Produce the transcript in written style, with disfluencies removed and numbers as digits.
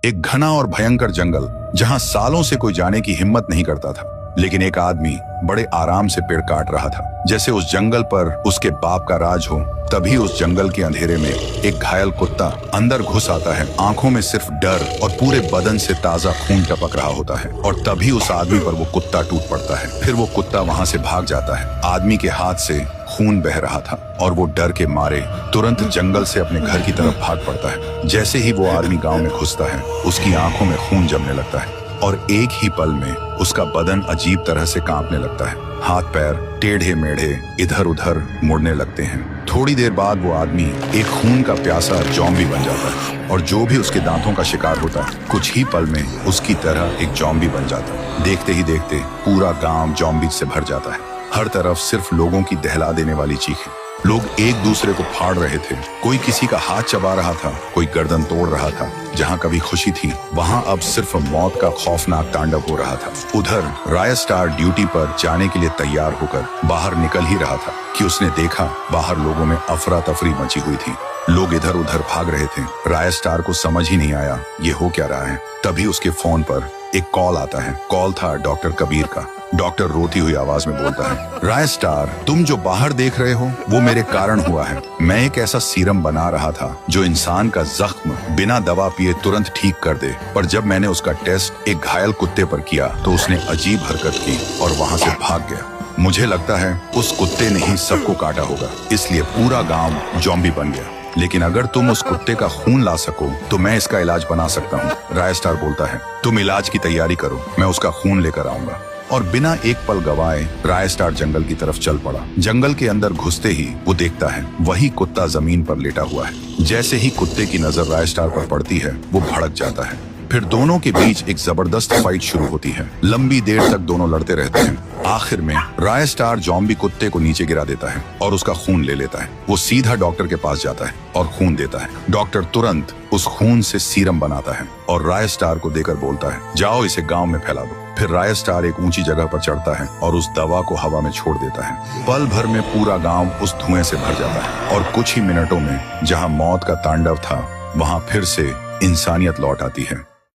एक घना और भयंकर जंगल जहां सालों से कोई जाने की हिम्मत नहीं करता था। लेकिन एक आदमी बड़े आराम से पेड़ काट रहा था, जैसे उस जंगल पर उसके बाप का राज हो। तभी उस जंगल के अंधेरे में एक घायल कुत्ता अंदर घुस आता है। आंखों में सिर्फ डर और पूरे बदन से ताजा खून टपक रहा होता है। और तभी उस आदमी पर वो कुत्ता टूट पड़ता है। फिर वो कुत्ता वहां से भाग जाता है। आदमी के हाथ से खून बह रहा था और वो डर के मारे तुरंत जंगल से अपने घर की तरफ भाग पड़ता है। जैसे ही वो आदमी गांव में घुसता है, उसकी आंखों में खून जमने लगता है और एक ही पल में उसका बदन अजीब तरह से कांपने लगता है। हाथ पैर टेढ़े मेढ़े इधर उधर मुड़ने लगते हैं। थोड़ी देर बाद वो आदमी एक खून का प्यासा जॉम्बी बन जाता है और जो भी उसके दांतों का शिकार होता है, कुछ ही पल में उसकी तरह एक जॉम्बी बन जाता है। देखते ही देखते पूरा गांव जॉम्बी से भर जाता है। हर तरफ सिर्फ लोगों की दहला देने वाली चीखें। लोग एक दूसरे को फाड़ रहे थे। कोई किसी का हाथ चबा रहा था, कोई गर्दन तोड़ रहा था। जहां कभी खुशी थी, वहां अब सिर्फ मौत का खौफनाक तांडव हो रहा था। उधर रायस्टार ड्यूटी पर जाने के लिए तैयार होकर बाहर निकल ही रहा था कि उसने देखा बाहर लोगों में अफरा तफरी मची हुई थी। लोग इधर उधर भाग रहे थे। रायस्टार को समझ ही नहीं आया ये हो क्या रहा है। तभी उसके फोन पर एक कॉल आता है। कॉल था डॉक्टर कबीर का। डॉक्टर रोती हुई आवाज में बोलता है, रायस्टार, तुम जो बाहर देख रहे हो वो मेरे कारण हुआ है। मैं एक ऐसा सीरम बना रहा था जो इंसान का जख्म बिना दवा पिए तुरंत ठीक कर दे। पर जब मैंने उसका टेस्ट एक घायल कुत्ते पर किया तो उसने अजीब हरकत की और वहां से भाग गया। मुझे लगता है उस कुत्ते ने ही सबको काटा होगा, इसलिए पूरा गांव जॉम्बी बन गया। लेकिन अगर तुम उस कुत्ते का खून ला सको तो मैं इसका इलाज बना सकता हूँ। रायस्टार बोलता है, तुम इलाज की तैयारी करो, मैं उसका खून लेकर आऊंगा। और बिना एक पल गवाए रायस्टार जंगल की तरफ चल पड़ा। जंगल के अंदर घुसते ही वो देखता है वही कुत्ता जमीन पर लेटा हुआ है। जैसे ही कुत्ते की नजर रायस्टार पर पड़ती है, वो भड़क जाता है। फिर दोनों के बीच एक जबरदस्त फाइट शुरू होती है। लंबी देर तक दोनों लड़ते रहते हैं। आखिर में रायस्टार जॉम्बी कुत्ते को नीचे गिरा देता है और उसका खून ले लेता है। वो सीधा डॉक्टर के पास जाता है और खून देता है। डॉक्टर तुरंत उस खून से सीरम बनाता है और रायस्टार को देकर बोलता है, जाओ इसे गांव में फैला दो। फिर रायस्टार एक ऊंची जगह पर चढ़ता है और उस दवा को हवा में छोड़ देता है। पल भर में पूरा गांव उस धुएं से भर जाता है और कुछ ही मिनटों में जहां मौत का तांडव था, वहां फिर से इंसानियत लौट आती है।